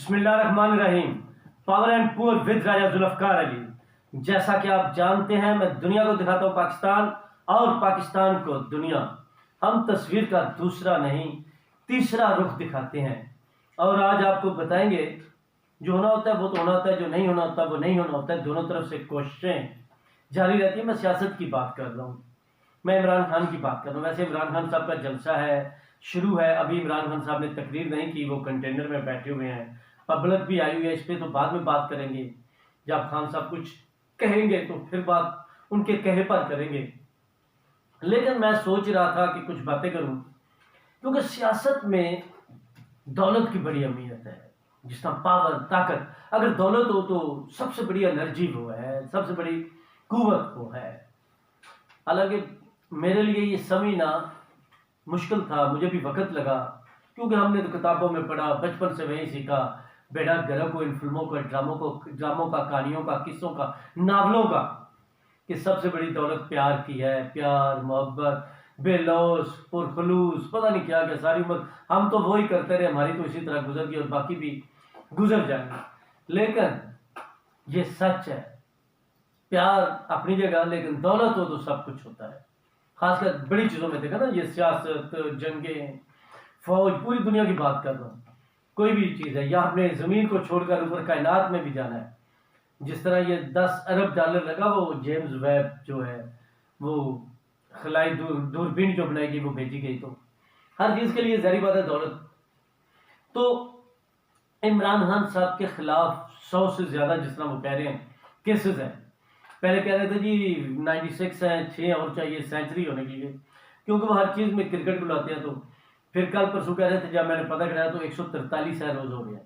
बिस्मिल्लाहिर्रहमानिर्रहीम। Power and poor with राजा जुल्फकार अली। जैसा कि आप जानते हैं, मैं दुनिया को दिखाता हूँ पाकिस्तान और पाकिस्तान को दुनिया। हम तस्वीर का दूसरा नहीं तीसरा रुख दिखाते हैं और आज आपको बताएंगे जो होना होता है वो तो होना होता है, जो नहीं होना होता वो नहीं होना होता है। दोनों तरफ से कोशिशें जारी रहती है। मैं सियासत की बात कर रहा हूँ, मैं इमरान खान की बात कर रहा हूँ। वैसे इमरान खान साहब का जलसा है, शुरू है। अभी इमरान खान साहब ने तकरीर नहीं की, वो कंटेनर में बैठे हुए हैं, पब्लिक भी आई हुई है। इस पर तो बाद में बात करेंगे। जब खान साहब कुछ कहेंगे तो फिर बात उनके कहे पर करेंगे। लेकिन मैं सोच रहा था कि कुछ बातें करूं, क्योंकि सियासत में दौलत की बड़ी अहमियत है। जिस तरह पावर, ताकत, अगर दौलत हो तो सबसे बड़ी एनर्जी वो है, सबसे बड़ी कुव्वत वो है। हालांकि मेरे लिए ये समझना मुश्किल था, मुझे भी वक्त लगा, क्योंकि हमने तो किताबों में पढ़ा, बचपन से वही सीखा। बेड़ा गर्क को इन फिल्मों का, ड्रामों का, कहानियों का, किस्सों का, नावलों का, कि सबसे बड़ी दौलत प्यार की है। प्यार, मोहब्बत, बेलौस, पुरखलूस, पता नहीं क्या क्या, सारी उम्र हम तो वही करते रहे, हमारी तो इसी तरह गुजर गई और बाकी भी गुजर जाएंगे। लेकिन ये सच है, प्यार अपनी जगह, लेकिन दौलत हो तो सब कुछ होता है। खासकर बड़ी चीज़ों में देखा ना, ये सियासत, जंगें, फौज, पूरी दुनिया की बात कर रहा हूँ। कोई भी चीज़ है, या आपने ज़मीन को छोड़कर ऊपर कायनात में भी जाना है। जिस तरह ये 10 अरब डॉलर लगा, वो जेम्स वेब जो है वो खलाई दूरबीन जो बनाएगी वो भेजी गई, तो हर चीज़ के लिए जारी बात है दौलत। तो इमरान खान साहब के खिलाफ 100 से ज़्यादा, जिस तरह वो कह रहे हैं, केसेस हैं। पहले कह रहे थे जी 96 हैं, 6 और चाहिए सेंचुरी होने के लिए, क्योंकि वो हर चीज़ में क्रिकेट बुलाते हैं। तो फिर कल परसों कह रहे थे, जब मैंने पता कराया तो 143 है रोज़ हो गया।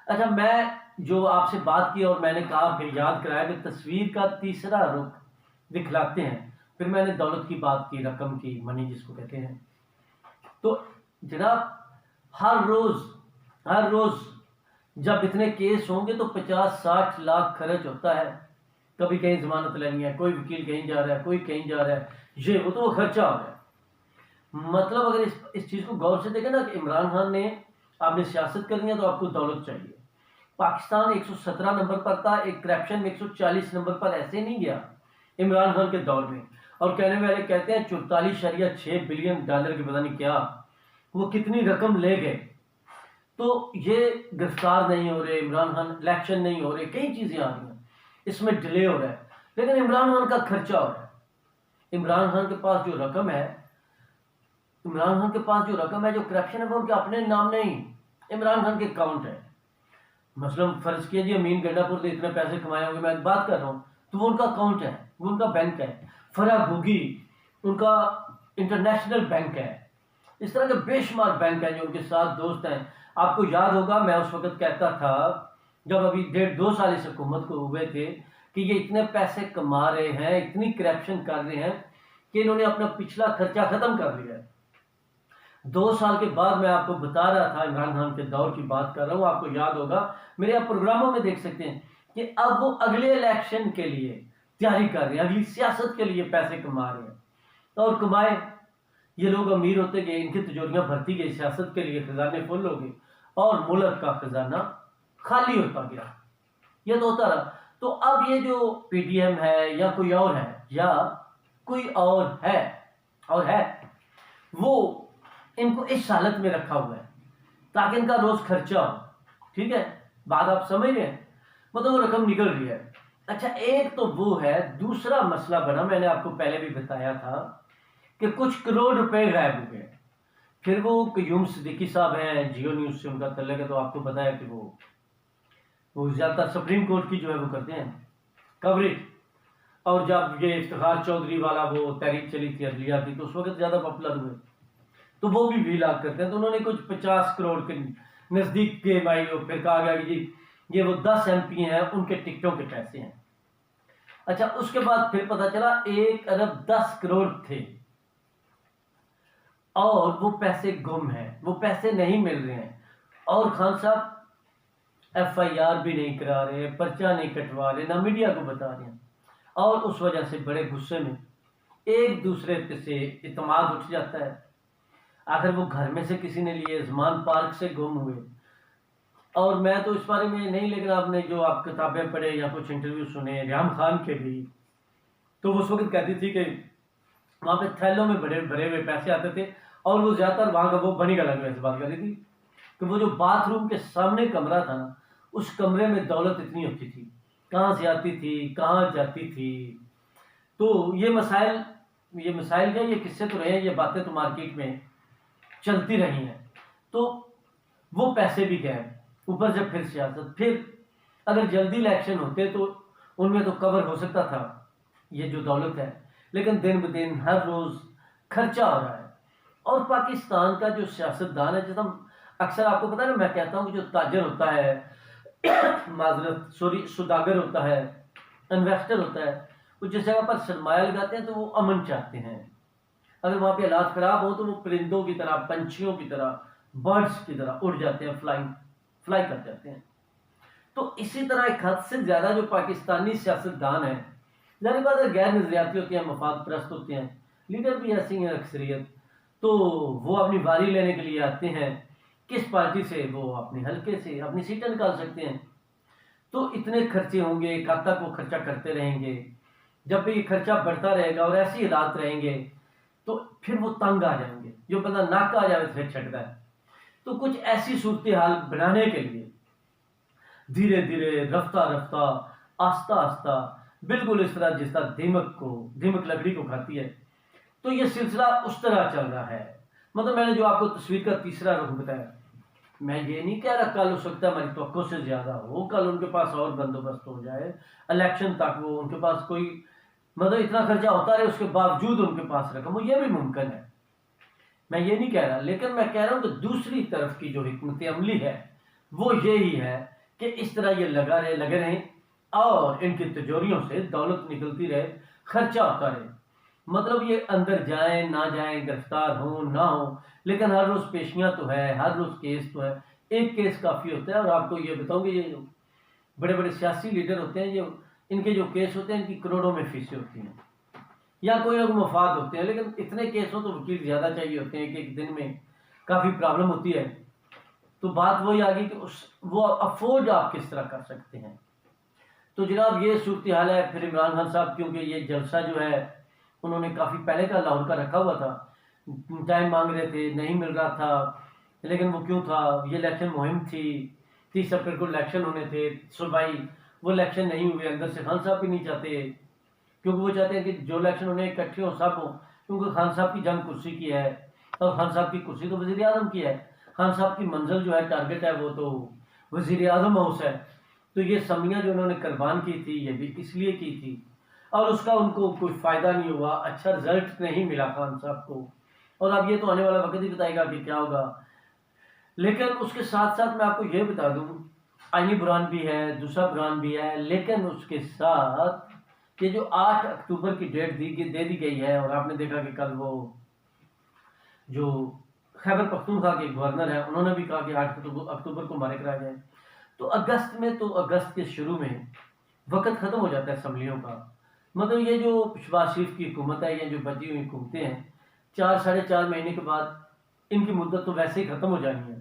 अच्छा, मैं जो आपसे बात की और मैंने कहा, फिर याद कराया कि तस्वीर का तीसरा रुख दिखलाते हैं। फिर मैंने दौलत की बात की, रकम की, मनी जिसको कहते हैं। तो जनाब, हर रोज जब इतने केस होंगे तो 50-60 लाख खर्च होता है। कभी कहीं जमानत लेनी है, कोई वकील कहीं जा रहा है, कोई कहीं जा रहा है, ये वो, तो वो खर्चा हो रहा है। मतलब अगर इस चीज़ को गौर से देखें ना, कि इमरान खान ने, आपने सियासत करनी है तो आपको दौलत चाहिए। पाकिस्तान 117 नंबर पर था, एक करप्शन में 140 नंबर पर ऐसे नहीं गया इमरान खान के दौर में। और कहने वाले कहते हैं 44.6 बिलियन डॉलर की पता नहीं क्या, वो कितनी रकम ले गए। तो ये गिरफ्तार नहीं हो रहे इमरान खान, इलेक्शन नहीं हो रहे, कई चीज़ें आ रही हैं, इसमें डिले हो रहा है, लेकिन इमरान खान का खर्चा हो रहा है। इमरान खान के पास जो रकम है, जो करप्शन है, वो उनके अपने नाम नहीं, इमरान खान के अकाउंट है। मसलन फर्ज कीजिए अमीन गंडापुर से इतने पैसे कमाए होंगे, मैं बात कर रहा हूँ, तो वो उनका अकाउंट है, वो उनका बैंक है। फराह घुगी उनका इंटरनेशनल बैंक है। इस तरह के बेशुमार बैंक हैं जो उनके साथ दोस्त हैं। आपको याद होगा, मैं उस वक्त कहता था, जब अभी 1.5-2 साल इस हुकूमत को हुए थे, कि ये इतने पैसे कमा रहे हैं, इतनी करप्शन कर रहे हैं, कि इन्होंने अपना पिछला खर्चा खत्म कर लिया है। 2 साल के बाद मैं आपको बता रहा था, इमरान खान के दौर की बात कर रहा हूँ, आपको याद होगा, मेरे आप प्रोग्रामों में देख सकते हैं कि अब वो अगले इलेक्शन के लिए तैयारी कर रहे हैं, अगली सियासत के लिए पैसे कमा रहे हैं। और कमाए, ये लोग अमीर होते गए, इनकी तिजोरियां भरती गई, सियासत के लिए खजाने फुल हो गए और मुल्क का खजाना खाली होता गया। ये तो होता रहा। तो अब ये जो पीडीएम है या कोई और है, वो इनको इस हालत में रखा हुआ है ताकि इनका रोज खर्चा हो। ठीक है, बात आप समझ रहे हैं, मतलब वो रकम निकल रही है। अच्छा, एक तो वो है, दूसरा मसला बना, मैंने आपको पहले भी बताया था कि कुछ करोड़ रुपए गायब हो गए। फिर वो क्यूम सिद्दीकी साहब हैं, जियो न्यूज से उनका तल्लक है, तो आपको पता है कि वो ज्यादातर सुप्रीम कोर्ट की जो है वो करते हैं कवरेज। और जब ये इफ्तिखार चौधरी वाला वो तहरीक चली थी अदलिया की, तो उस वक्त ज्यादा पॉपुलर हुए, तो वो भी व्लॉग करते हैं। तो उन्होंने कुछ 50 करोड़ के नजदीक गेम आई, और फिर कहा गया कि जी ये वो 10 एमपी हैं, उनके टिकटों के पैसे हैं। अच्छा, उसके बाद फिर पता चला 1 अरब 10 करोड़ थे और वो पैसे गुम हैं, वो पैसे नहीं मिल रहे हैं। और खान साहब FIR भी नहीं करा रहे, पर्चा नहीं कटवा रहे, ना मीडिया को बता रहे हैं। और उस वजह से बड़े गुस्से में एक दूसरे से इत्मीनान उठ जाता है। आखिर वो घर में से किसी ने लिए, जमान पार्क से गुम हुए, और मैं तो इस बारे में नहीं, लेकिन आपने जो आप किताबें पढ़े या कुछ इंटरव्यू सुने रियाम खान के भी, तो वो उस वक्त कहती थी कि वहाँ पे थैलों में भरे भरे हुए पैसे आते थे, और वो ज़्यादातर वहाँ का वो बनी गलत वैसे बात कर रही थी कि वो जो बाथरूम के सामने कमरा था ना, उस कमरे में दौलत इतनी होती थी, कहाँ से आती थी, कहाँ जाती थी। तो ये मसाइल क्या, ये किस्से तो रहे हैं, ये बातें तो मार्केट में चलती रही हैं। तो वो पैसे भी गए, ऊपर से फिर सियासत, फिर अगर जल्दी इलेक्शन होते तो उनमें तो कवर हो सकता था ये जो दौलत है, लेकिन दिन ब दिन हर रोज़ खर्चा हो रहा है। और पाकिस्तान का जो सियासतदान है, जैसे हम अक्सर, आपको पता है ना, मैं कहता हूँ कि जो ताजर होता है माजरत सॉरी सुदागर होता है, इन्वेस्टर होता है, वो जिस जगह पर सरमाया लगाते हैं तो वो अमन चाहते हैं। अगर वहाँ पे हालात खराब हो तो वो परिंदों की तरह, पंछियों की तरह, बर्ड्स की तरह उड़ जाते हैं, फ्लाई कर जाते हैं। तो इसी तरह एक हद से ज़्यादा जो पाकिस्तानी सियासतदान है, जाहिर बात है गैर नजरियाती होते हैं, मफाद परस्त होते हैं, लीडर भी ऐसी हैं अक्सरियत, तो वो अपनी बारी लेने के लिए आते हैं। किस पार्टी से? वो अपने हल्के से अपनी सीटें निकाल सकते हैं। तो इतने खर्चे होंगे, कब तक वो खर्चा करते रहेंगे? जब भी ये खर्चा बढ़ता रहेगा और ऐसी हालात रहेंगे तो फिर वो तंग आ जाएंगे, जो बंदा नाक आ जाए फिर छटता है। तो कुछ ऐसी सूरत हाल बनाने के लिए धीरे धीरे, रफ्ता रफ्ता, आस्ता आस्ता, बिल्कुल इस तरह जिस तरह दीमक लकड़ी को खाती है, तो ये सिलसिला उस तरह चल रहा है। मतलब मैंने जो आपको तस्वीर का तीसरा रुख बताया, मैं ये नहीं कह रहा कल हो सकता है हमारी तवक्को से ज्यादा हो, कल उनके पास और बंदोबस्त हो जाए, इलेक्शन तक वो उनके पास कोई, मतलब इतना खर्चा होता रहे उसके बावजूद उनके पास रकम हो, ये भी मुमकिन है, मैं ये नहीं कह रहा। लेकिन मैं कह रहा हूँ कि दूसरी तरफ की जो हिकमत अमली है वो यही है कि इस तरह ये लगे रहें और इनकी तिजोरियों से दौलत निकलती रहे, खर्चा होता रहे। मतलब ये अंदर जाएं ना जाएं, गिरफ्तार हो ना हो, लेकिन हर रोज पेशियां तो है, हर रोज केस तो है। एक केस काफी होता है। और आपको ये बताऊंगे, ये जो बड़े बड़े सियासी लीडर होते हैं, जो इनके जो केस होते हैं, इनकी करोड़ों में फीसें होती हैं, या कोई लोग मफाद होते हैं, लेकिन इतने केस हो तो वकील ज्यादा चाहिए होते हैं कि एक दिन में काफी प्रॉब्लम होती है। तो बात वही आ गई कि वो अफोर्ड आप किस तरह कर सकते हैं। तो जनाब ये सूरत हाल है। फिर इमरान खान साहब, क्योंकि ये जलसा जो है उन्होंने काफ़ी पहले का लाहौर का रखा हुआ था, टाइम मांग रहे थे, नहीं मिल रहा था, लेकिन वो क्यों था, ये इलेक्शन मुहिम थी, 30 अप्रैल को इलेक्शन होने थे, सुबाई वो इलेक्शन नहीं हुए। अंदर से खान साहब भी नहीं चाहते, क्योंकि वो चाहते हैं कि जो इलेक्शन होने इकट्ठे हो सब हो, क्योंकि खान साहब की जंग कुर्सी की है, और खान साहब की कुर्सी तो वजीर आजम की है। खान साहब की मंजिल जो है, टारगेट है, वो तो वजीर आजम हाउस है। तो ये समियाँ जो उन्होंने कुर्बान की थी, ये भी इसलिए की थी, और उसका उनको कोई फ़ायदा नहीं हुआ, अच्छा रिजल्ट नहीं मिला खान साहब को। और अब ये तो आने वाला वक्त ही बताएगा कि क्या होगा। लेकिन उसके साथ साथ मैं आपको ये बता दूं, आईनी बुरहान भी है, दूसरा बुरहान भी है, लेकिन उसके साथ ये जो 8 अक्टूबर की डेट दे दी गई है, और आपने देखा कि कल वो जो खैबर पख्तूनख्वा के गवर्नर है, उन्होंने भी कहा कि 8 अक्टूबर को मारे कराया जाए। तो अगस्त में, तो अगस्त के शुरू में वक्त ख़त्म हो जाता है असम्बलियों का। मतलब ये जो शहबाज शरीफ की हुकूमत है, ये जो बची हुई हुकूमतें हैं, 4 साढ़े 4 महीने के बाद इनकी मुद्दत तो वैसे ही ख़त्म हो जानी है,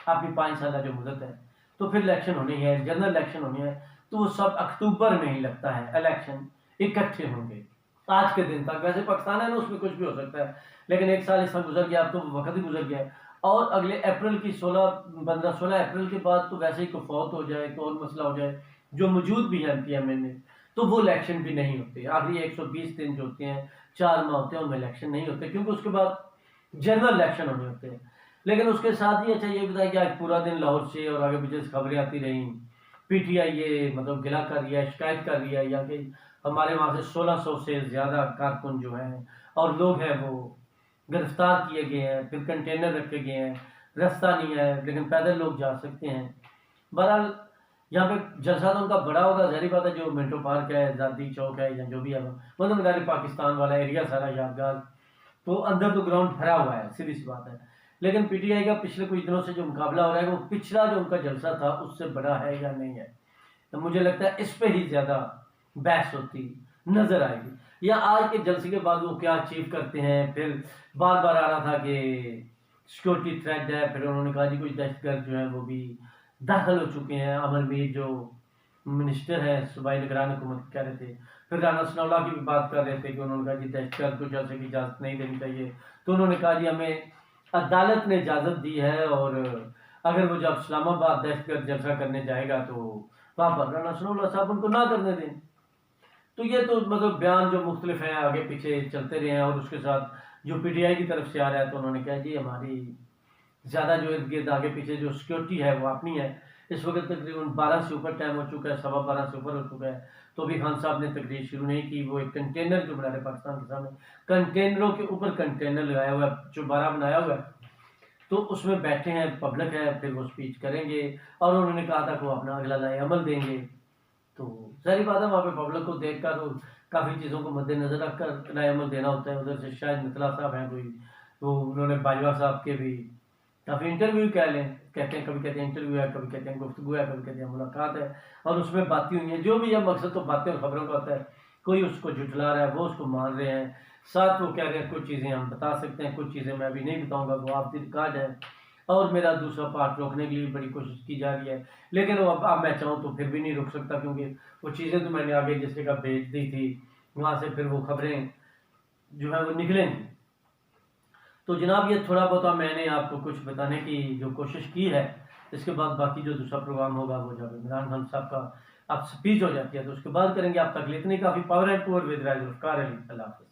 आपकी 5 साल जो मुद्दत है। तो फिर इलेक्शन होनी है, जनरल इलेक्शन होनी है, तो वो सब अक्टूबर में ही लगता है, इलेक्शन इकट्ठे होंगे आज के दिन तक। वैसे पाकिस्तान है ना, उसमें कुछ भी हो सकता है, लेकिन 1 साल इसमें गुजर गया, अब तो वक्त ही गुजर गया है। और अगले अप्रैल की 16 अप्रैल के बाद तो वैसे ही कोई फौत हो जाए, कोई और मसला हो जाए, जो मौजूद भी है पीएमए में, तो वो इलेक्शन भी नहीं होते। आखिरी 120 दिन जो होते हैं, 4 माह होते हैं, उनमें इलेक्शन नहीं होते, क्योंकि उसके बाद जनरल इलेक्शन होने होते हैं। लेकिन उसके साथ ही अच्छा ये बताया कि आज पूरा दिन लाहौर से और आगे पीछे से खबरें आती रहीं, पीटीआई ये मतलब गिला कर रही है, शिकायत कर रही है, या कि हमारे वहाँ से 1600 से ज़्यादा कारकुन जो हैं और लोग हैं वो गिरफ्तार किए गए हैं, फिर कंटेनर रखे गए हैं, रास्ता नहीं है, लेकिन पैदल लोग जा सकते हैं। बहरहाल यहाँ पे जलसा तो उनका बड़ा होगा, ज़ाहिर बात है, जो मिंटो पार्क है, आज़ादी चौक है, या जो भी है, मतलब मेरा पाकिस्तान वाला एरिया सारा यादगार, तो अंदर तो ग्राउंड भरा हुआ है, सीधी सी बात है। लेकिन पीटीआई का पिछले कुछ दिनों से जो मुकाबला हो रहा है, वो पिछला जो उनका जलसा था उससे बड़ा है या नहीं है, तो मुझे लगता है इस पे ही ज़्यादा बहस होती नजर आएगी। या आज के जलसे के बाद वो क्या अचीव करते हैं। फिर बार बार आ रहा था कि सिक्योरिटी थ्रेट है, फिर उन्होंने कहा जी कुछ दहशतगर्द जो है वो भी दाखिल हो चुके हैं। अमर मीर जो मिनिस्टर है सूबाई निगरान हुकूमत कह रहे थे, फिर राना सनाउल्लाह की भी बात कर रहे थे कि उन्होंने कहा जी दहशतगर्द को जलसे की इजाज़त नहीं देनी चाहिए। तो उन्होंने कहा जी हमें अदालत ने इजाज़त दी है और अगर वो जब इस्लामाबाद दहशतगर्द जलसा करने जाएगा तो वहाँ पर राना सनाउल्लाह साहब उनको ना करने दें। तो ये तो मतलब बयान जो मुख्तलिफ हैं आगे पीछे चलते रहे हैं, और उसके साथ जो पीटीआई की तरफ से आ रहा है तो उन्होंने कहा जी हमारी ज़्यादा जो इर्द गिर्द आगे पीछे जो सिक्योरिटी है वो अपनी है। इस वक्त तकरीबन 12 से ऊपर टाइम हो चुका है, 12:15 से ऊपर हो चुका है, तो अभी खान साहब ने तकरीर शुरू नहीं की। वो एक कंटेनर जो बना रहे पाकिस्तान के सामने, कंटेनरों के ऊपर कंटेनर लगाया हुआ है, चौबारा बनाया हुआ है, तो उसमें बैठे हैं, पब्लिक है, फिर वो स्पीच करेंगे और उन्होंने कहा था कि वो अपना अगला लाए अमल देंगे। तो सारी बात है, वहाँ पे पब्लिक को देख कर और काफ़ी चीज़ों को मद्देनजर रखकर राय अमल देना होता है। उधर से शायद मितला साहब हैं कोई, तो उन्होंने बाजवा साहब के भी काफ़ी इंटरव्यू कह लें, कहते हैं, कभी कहते हैं इंटरव्यू है, कभी कहते हैं गुफ्तगू है, कभी कहते हैं मुलाकात है, और उसमें बातें हुई हैं। जो भी है मकसद तो बातें और खबरों का होता है। कोई उसको झुठला रहा है, वो उसको मान रहे हैं, साथ वो कह रहे हैं कुछ चीज़ें हम बता सकते हैं, कुछ चीज़ें मैं अभी नहीं बताऊंगा, वो आप दिन काज है। और मेरा दूसरा पार्ट रोकने के लिए बड़ी कोशिश की जा रही है, लेकिन वो अब मैं चाहूँ तो फिर भी नहीं रोक सकता, क्योंकि वो चीज़ें तो मैंने आगे जिस जगह भेज दी थी, वहाँ से फिर वो खबरें जो है वो निकलेंगी। तो जनाब ये थोड़ा बहुत मैंने आपको कुछ बताने की जो कोशिश की है। इसके बाद बाकी जो दूसरा प्रोग्राम होगा वो जब इमरान खान साहब का अब स्पीच हो जाती है तो उसके बाद करेंगे। आप तक इतनी काफ़ी power and poor with rise अल्लाह हाफिज़।